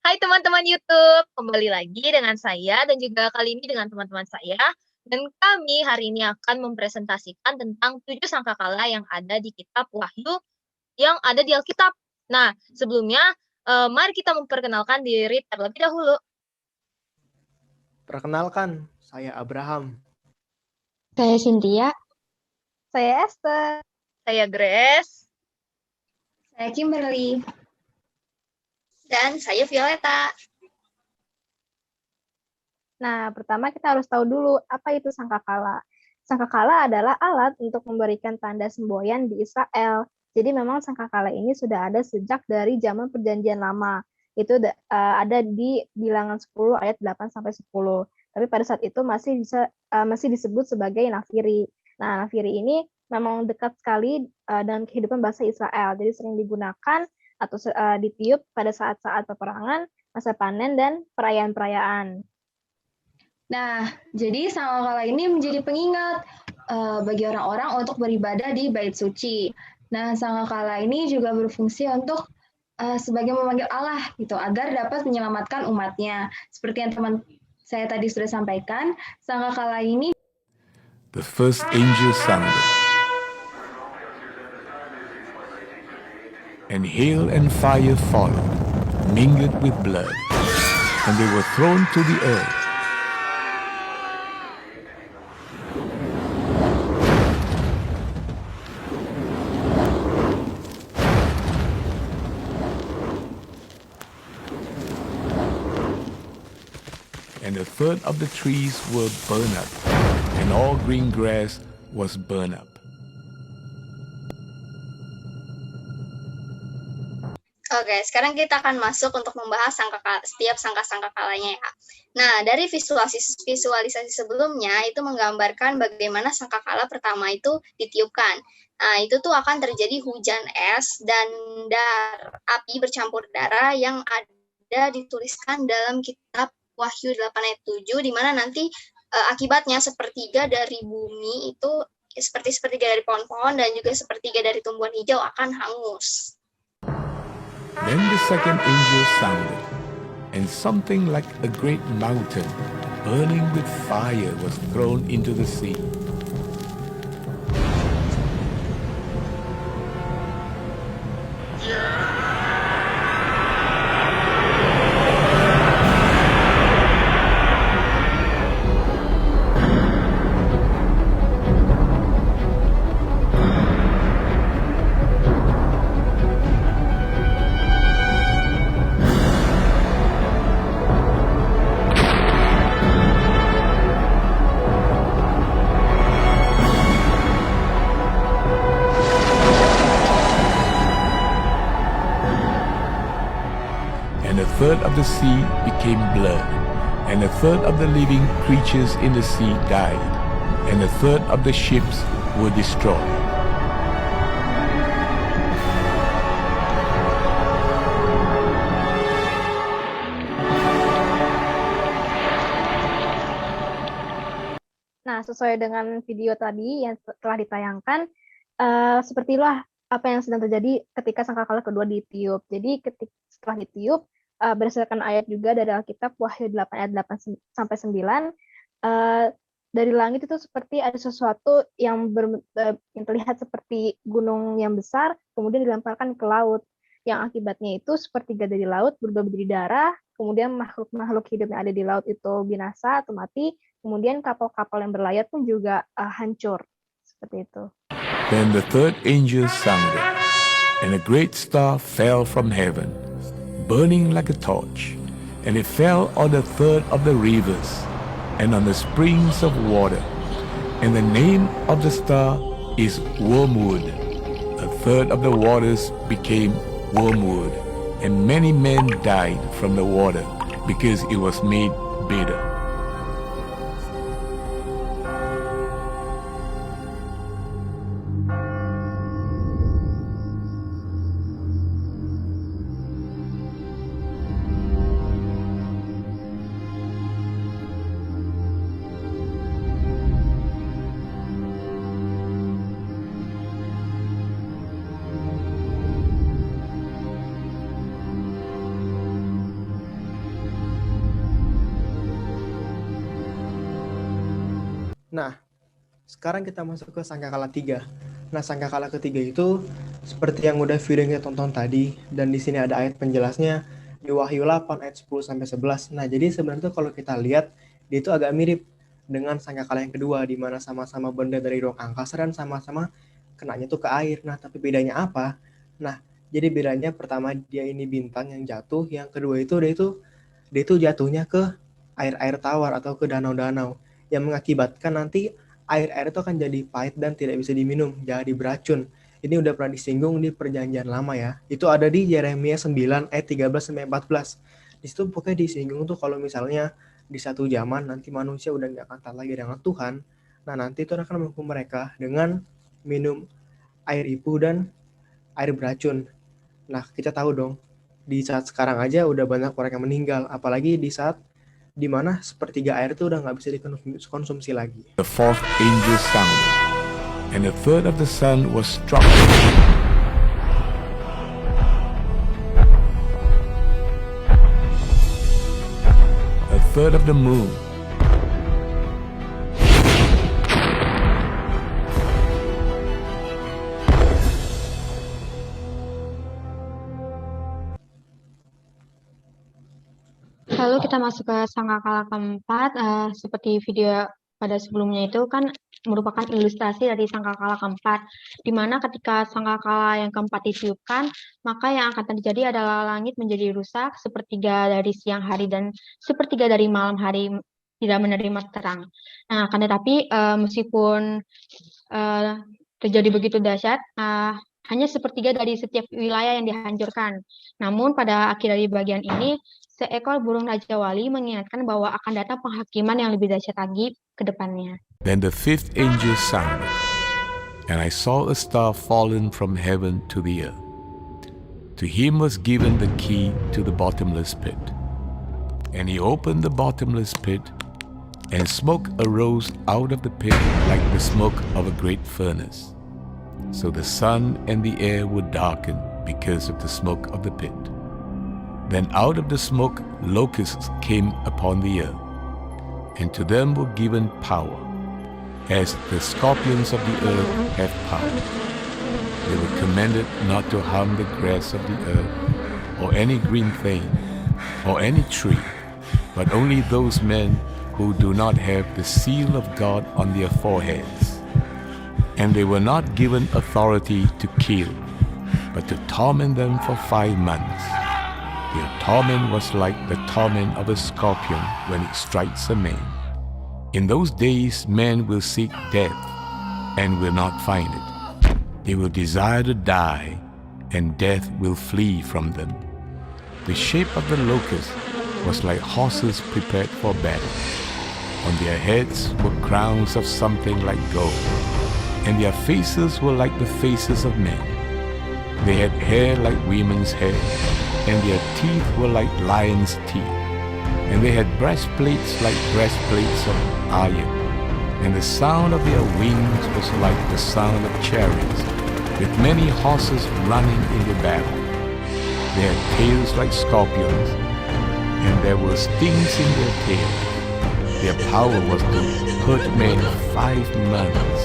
Hai teman-teman YouTube, kembali lagi dengan saya dan juga kali ini dengan teman-teman saya. Dan kami hari ini akan mempresentasikan tentang 7 sangkakala yang ada di kitab Wahyu yang ada di Alkitab. Nah, sebelumnya mari kita memperkenalkan diri terlebih dahulu. Perkenalkan, saya Abraham. Saya Cynthia. Saya Esther. Saya Grace. Saya Kimberly. Dan saya Violeta. Nah, pertama kita harus tahu dulu apa itu sangkakala. Sangkakala adalah alat untuk memberikan tanda semboyan di Israel. Jadi memang sangkakala ini sudah ada sejak dari zaman Perjanjian Lama. Itu ada di Bilangan 10 ayat 8 sampai 10. Tapi pada saat itu masih disebut sebagai nafiri. Nah, nafiri ini memang dekat sekali dengan kehidupan bangsa Israel. Jadi sering digunakan atau ditiup pada saat-saat peperangan, masa panen, dan perayaan-perayaan. Nah, jadi sangkakala ini menjadi pengingat bagi orang-orang untuk beribadah di Bait Suci. Nah, sangkakala ini juga berfungsi untuk sebagai memanggil Allah gitu agar dapat menyelamatkan umatnya. Seperti yang teman saya tadi sudah sampaikan, sangkakala ini The first angel sounded, and hail and fire followed, mingled with blood, and they were thrown to the earth. And a third of the trees were burned up, and all green grass was burned up. Oke, sekarang kita akan masuk untuk membahas setiap sangka-sangkakalanya ya. Nah, dari visualisasi sebelumnya itu menggambarkan bagaimana sangkakala pertama itu ditiupkan. Nah, itu tuh akan terjadi hujan es dan api bercampur darah yang ada dituliskan dalam kitab Wahyu 8 ayat 7, di mana nanti akibatnya sepertiga dari bumi itu seperti sepertiga dari pohon-pohon dan juga sepertiga dari tumbuhan hijau akan hangus. Then the second angel sounded, and something like a great mountain, burning with fire, was thrown into the sea. And a third of the sea became blood, and a third of the living creatures in the sea died, and a third of the ships were destroyed. Nah, sesuai dengan video tadi yang telah ditayangkan, sepertilah apa yang sedang terjadi ketika sangkakala kedua ditiup. Jadi setelah ditiup, berdasarkan ayat juga dari Alkitab Wahyu 8 ayat 8 sampai 9, dari langit itu seperti ada sesuatu yang terlihat seperti gunung yang besar, kemudian dilemparkan ke laut. Yang akibatnya itu sepertiga dari laut berubah menjadi darah, kemudian makhluk-makhluk hidup yang ada di laut itu binasa atau mati, kemudian kapal-kapal yang berlayar pun juga hancur. Seperti itu. Then the third angel sounded, and a great star fell from heaven, burning like a torch, and it fell on a third of the rivers, and on the springs of water. And the name of the star is Wormwood. A third of the waters became wormwood, and many men died from the water, because it was made bitter. Nah, sekarang kita masuk ke sangkakala 3. Nah, sangkakala ketiga itu seperti yang udah videonya tonton tadi, dan di sini ada ayat penjelasnya di Wahyu 8 ayat 10 sampai 11. Nah, jadi sebenarnya kalau kita lihat dia itu agak mirip dengan sangkakala yang kedua, di mana sama-sama benda dari ruang angkasa dan sama-sama kenanya tuh ke air. Nah, tapi bedanya apa? Nah, jadi bedanya pertama dia ini bintang yang jatuh, yang kedua itu dia itu jatuhnya ke air-air tawar atau ke danau-danau yang mengakibatkan nanti air-air itu akan jadi pahit dan tidak bisa diminum, jadi beracun. Ini udah pernah disinggung di perjanjian lama ya. Itu ada di Yeremia 9 ayat 13 sampai 14. Di situ pokoknya disinggung tuh kalau misalnya di satu zaman nanti manusia udah nggak akan taat lagi dengan Tuhan. Nah, nanti Tuhan akan menghukum mereka dengan minum air ibu dan air beracun. Nah, kita tahu dong, di saat sekarang aja udah banyak orang yang meninggal, apalagi di saat di mana sepertiga air itu udah nggak bisa dikonsumsi lagi. The fourth angel sounded, and a third of the sun was struck. A third of the moon. Lalu kita masuk ke sangkakala keempat, seperti video pada sebelumnya itu kan merupakan ilustrasi dari sangkakala keempat, di mana ketika sangkakala yang keempat ditiupkan, maka yang akan terjadi adalah langit menjadi rusak, sepertiga dari siang hari dan sepertiga dari malam hari tidak menerima terang. Nah, akan tetapi meskipun terjadi begitu dahsyat, hanya sepertiga dari setiap wilayah yang dihancurkan. Namun pada akhir dari bagian ini, seekor burung Raja Wali mengingatkan bahwa akan datang penghakiman yang lebih dahsyat lagi ke depannya. Then the fifth angel sounded, and I saw a star fallen from heaven to the earth. To him was given the key to the bottomless pit. And he opened the bottomless pit, and smoke arose out of the pit like the smoke of a great furnace. So the sun and the air were darkened because of the smoke of the pit. Then out of the smoke locusts came upon the earth, and to them were given power, as the scorpions of the earth have power. They were commanded not to harm the grass of the earth, or any green thing, or any tree, but only those men who do not have the seal of God on their foreheads. And they were not given authority to kill, but to torment them for 5 months. Their torment was like the torment of a scorpion when it strikes a man. In those days men will seek death and will not find it. They will desire to die, and death will flee from them. The shape of the locust was like horses prepared for battle. On their heads were crowns of something like gold, and their faces were like the faces of men. They had hair like women's hair, and their teeth were like lions' teeth. And they had breastplates like breastplates of iron. And the sound of their wings was like the sound of chariots, with many horses running in the battle. They had tails like scorpions, and there were stings in their tails. Their power was to hurt men 5 months.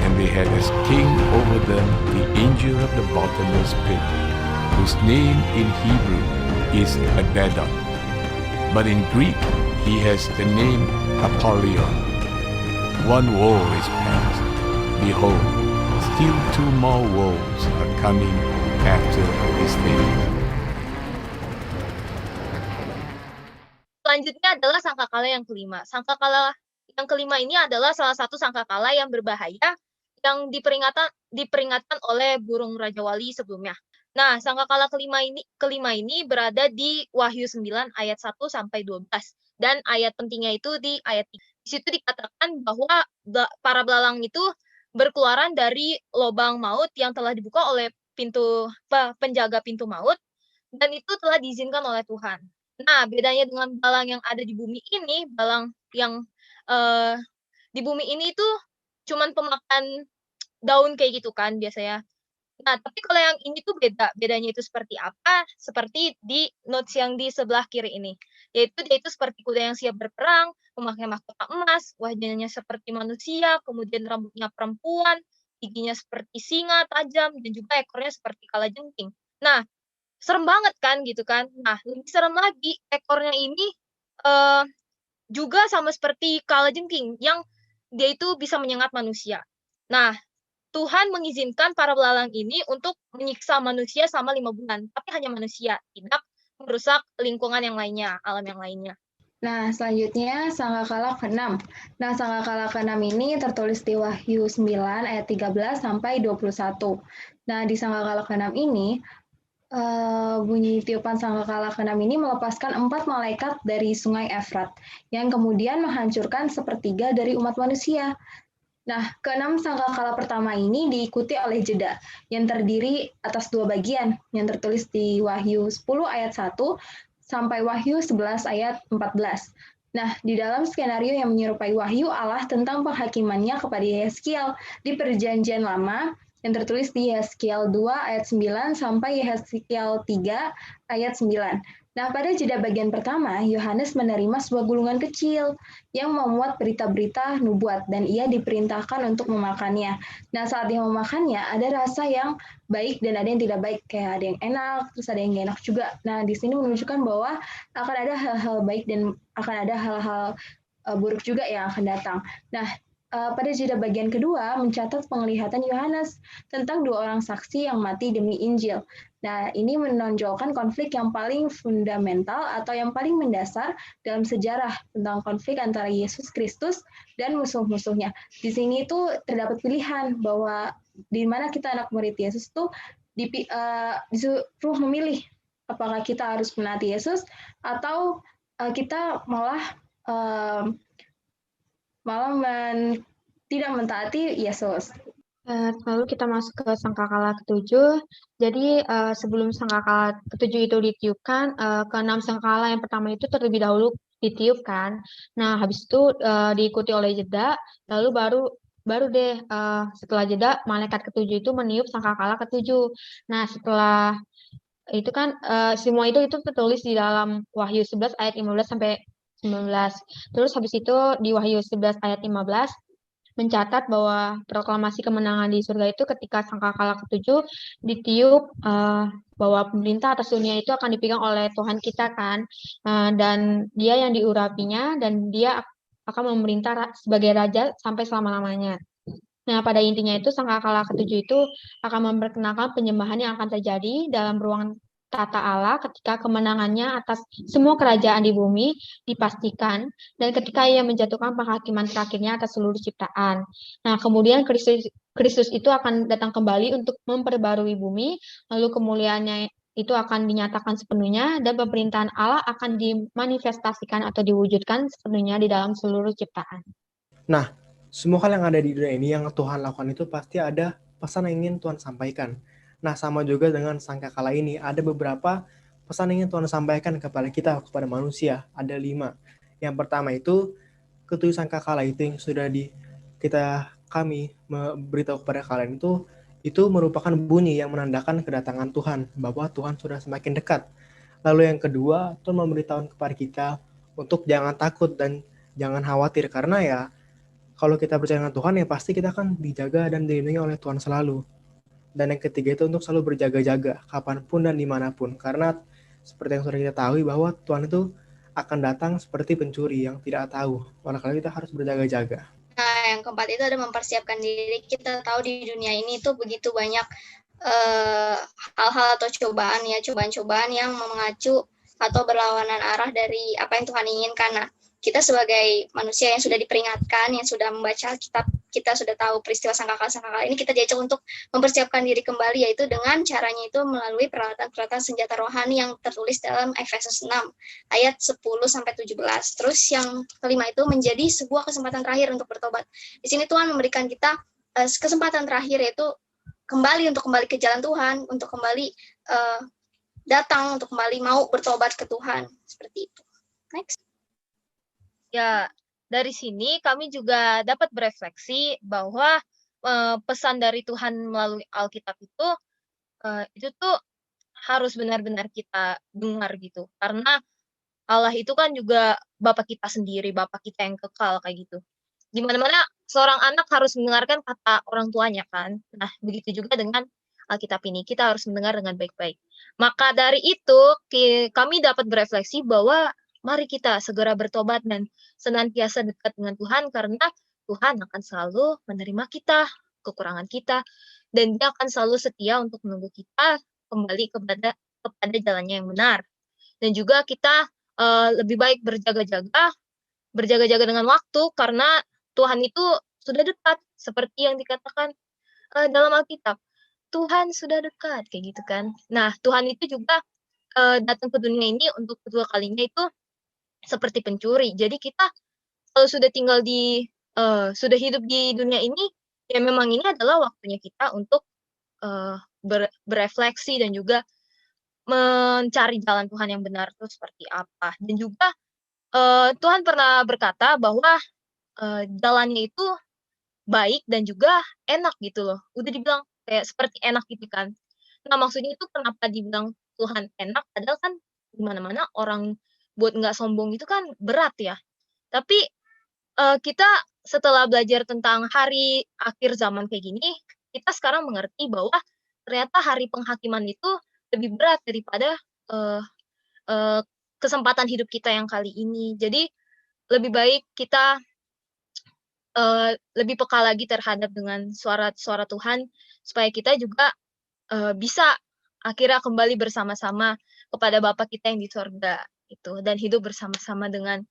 And they had as king over them the angel of the bottomless pit, whose name in Hebrew is Abaddon, but in Greek he has the name Apollyon. One woe is past. Behold, still 2 more woes are coming after this thing. Selanjutnya adalah sangkakala yang kelima. Sangkakala yang kelima ini adalah salah satu sangkakala yang berbahaya yang diperingatkan oleh burung Raja Wali sebelumnya. Nah, sangkakala kelima ini berada di Wahyu 9 ayat 1 sampai 12. Dan ayat pentingnya itu di ayat 3. Di situ dikatakan bahwa para belalang itu berkeluaran dari lubang maut yang telah dibuka oleh penjaga pintu maut, dan itu telah diizinkan oleh Tuhan. Nah, bedanya dengan belalang yang ada di bumi ini, belalang yang di bumi ini itu cuman pemakan daun kayak gitu kan biasanya. Nah, tapi kalau yang ini tuh beda. Bedanya itu seperti apa? Seperti di notes yang di sebelah kiri ini. yaitu dia itu seperti kuda yang siap berperang, memakai mahkota emas, wajahnya seperti manusia, kemudian rambutnya perempuan, giginya seperti singa tajam, dan juga ekornya seperti kalajengking. Nah, serem banget kan gitu kan. Nah, lebih serem lagi, ekornya ini juga sama seperti kalajengking yang dia itu bisa menyengat manusia. Nah, Tuhan mengizinkan para belalang ini untuk menyiksa manusia selama 5 bulan, tapi hanya manusia, tidak merusak lingkungan yang lainnya, alam yang lainnya. Nah, selanjutnya sangkakala ke-6. Nah, sangkakala ke-6 ini tertulis di Wahyu 9 ayat 13 sampai 21. Nah, di sangkakala ke-6 ini bunyi tiupan sangkakala ke-6 ini melepaskan 4 malaikat dari sungai Efrat yang kemudian menghancurkan sepertiga dari umat manusia. Nah, ke-6 sangkakala pertama ini diikuti oleh jeda yang terdiri atas 2 bagian yang tertulis di Wahyu 10 ayat 1 sampai Wahyu 11 ayat 14. Nah, di dalam skenario yang menyerupai Wahyu Allah tentang penghakimannya kepada Yeskiel di Perjanjian Lama yang tertulis di Yeskiel 2 ayat 9 sampai Yeskiel 3 ayat 9. Nah, pada jeda bagian pertama, Yohanes menerima sebuah gulungan kecil yang memuat berita-berita nubuat dan ia diperintahkan untuk memakannya. Nah, saat dia memakannya, ada rasa yang baik dan ada yang tidak baik, kayak ada yang enak, terus ada yang nggak enak juga. Nah, di sini menunjukkan bahwa akan ada hal-hal baik dan akan ada hal-hal buruk juga yang akan datang. Nah, pada jeda bagian kedua mencatat penglihatan Yohanes tentang 2 orang saksi yang mati demi Injil. Nah, ini menonjolkan konflik yang paling fundamental atau yang paling mendasar dalam sejarah tentang konflik antara Yesus Kristus dan musuh-musuhnya. Di sini itu terdapat pilihan bahwa di mana kita anak murid Yesus tuh disuruh memilih apakah kita harus menaati Yesus atau kita malah tidak mentaati Yesus. Lalu kita masuk ke sangkakala ke-7. Jadi sebelum sangkakala ke-7 itu ditiupkan, ke-6 sangkakala yang pertama itu terlebih dahulu ditiupkan. Nah, habis itu diikuti oleh jeda, lalu baru deh setelah jeda malaikat ke-7 itu meniup sangkakala ke-7. Nah, setelah itu kan semua itu tertulis di dalam Wahyu 11 ayat 15 sampai 19. Terus habis itu di Wahyu 11 ayat 15 mencatat bahwa proklamasi kemenangan di surga itu ketika sangkakala ke-7 ditiup bahwa pemerintah atas dunia itu akan dipegang oleh Tuhan kita kan, dan dia yang diurapinya dan dia akan memerintah sebagai raja sampai selama-lamanya. Nah, pada intinya itu sangkakala ke-7 itu akan memperkenalkan penyembahan yang akan terjadi dalam ruang tata Allah ketika kemenangannya atas semua kerajaan di bumi dipastikan dan ketika ia menjatuhkan penghakiman terakhirnya atas seluruh ciptaan. Nah, kemudian Kristus itu akan datang kembali untuk memperbarui bumi, lalu kemuliaannya itu akan dinyatakan sepenuhnya dan pemerintahan Allah akan dimanifestasikan atau diwujudkan sepenuhnya di dalam seluruh ciptaan. Nah, semua hal yang ada di dunia ini yang Tuhan lakukan itu pasti ada pesan yang ingin Tuhan sampaikan. Nah, sama juga dengan sangkakala ini, ada beberapa pesan yang ingin Tuhan sampaikan kepada kita, kepada manusia. Ada 5. Yang pertama itu, ke-7 sangkakala itu yang sudah kami memberitahu kepada kalian itu merupakan bunyi yang menandakan kedatangan Tuhan, bahwa Tuhan sudah semakin dekat. Lalu yang kedua, Tuhan memberitahu kepada kita untuk jangan takut dan jangan khawatir, karena ya kalau kita percaya dengan Tuhan ya pasti kita akan dijaga dan dilindungi oleh Tuhan selalu. Dan yang ketiga itu untuk selalu berjaga-jaga kapanpun dan dimanapun, karena seperti yang sudah kita tahu bahwa Tuhan itu akan datang seperti pencuri yang tidak tahu. Oleh karena kita harus berjaga-jaga. Nah, yang keempat itu ada mempersiapkan diri. Kita tahu di dunia ini tuh begitu banyak hal-hal atau cobaan-cobaan yang mengacu atau berlawanan arah dari apa yang Tuhan inginkan. Nah, kita sebagai manusia yang sudah diperingatkan, yang sudah membaca kitab, kita sudah tahu peristiwa sangkakala ini, kita diajak untuk mempersiapkan diri kembali, yaitu dengan caranya itu melalui peralatan-peralatan senjata rohani yang tertulis dalam Efesus 6 ayat 10-17. Terus yang kelima itu menjadi sebuah kesempatan terakhir untuk bertobat. Di sini Tuhan memberikan kita kesempatan terakhir, yaitu kembali ke jalan Tuhan, untuk kembali datang, untuk kembali mau bertobat ke Tuhan. Seperti itu. Next. Ya, dari sini kami juga dapat berefleksi bahwa pesan dari Tuhan melalui Alkitab itu tuh harus benar-benar kita dengar gitu. Karena Allah itu kan juga Bapa kita sendiri, Bapa kita yang kekal kayak gitu. Di mana-mana seorang anak harus mendengarkan kata orang tuanya kan. Nah, begitu juga dengan Alkitab ini, kita harus mendengar dengan baik-baik. Maka dari itu, kami dapat berefleksi bahwa mari kita segera bertobat dan senantiasa dekat dengan Tuhan karena Tuhan akan selalu menerima kita, kekurangan kita, dan Dia akan selalu setia untuk menunggu kita kembali kepada jalannya yang benar. Dan juga kita lebih baik berjaga-jaga dengan waktu karena Tuhan itu sudah dekat seperti yang dikatakan dalam Alkitab. Tuhan sudah dekat kayak gitu kan. Nah, Tuhan itu juga datang ke dunia ini untuk kedua kalinya itu seperti pencuri. Jadi kita kalau sudah sudah hidup di dunia ini, ya memang ini adalah waktunya kita untuk berefleksi dan juga mencari jalan Tuhan yang benar itu seperti apa. Dan juga Tuhan pernah berkata bahwa jalannya itu baik dan juga enak gitu loh. Udah dibilang kayak seperti enak gitu kan. Nah, maksudnya itu kenapa dibilang Tuhan enak, padahal kan di mana-mana orang buat nggak sombong itu kan berat ya. Tapi kita setelah belajar tentang hari akhir zaman kayak gini, kita sekarang mengerti bahwa ternyata hari penghakiman itu lebih berat daripada kesempatan hidup kita yang kali ini. Jadi lebih baik kita lebih peka lagi terhadap dengan suara Tuhan supaya kita juga bisa akhirnya kembali bersama-sama kepada Bapa kita yang di sorga itu dan hidup bersama-sama dengan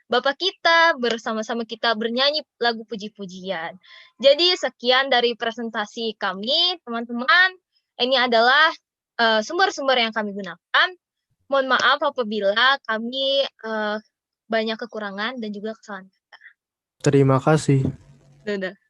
Bapa kita, bersama-sama kita bernyanyi lagu puji-pujian. Jadi sekian dari presentasi kami, teman-teman. Ini adalah sumber-sumber yang kami gunakan. Mohon maaf apabila kami banyak kekurangan dan juga kesalahan. Terima kasih. Dadah.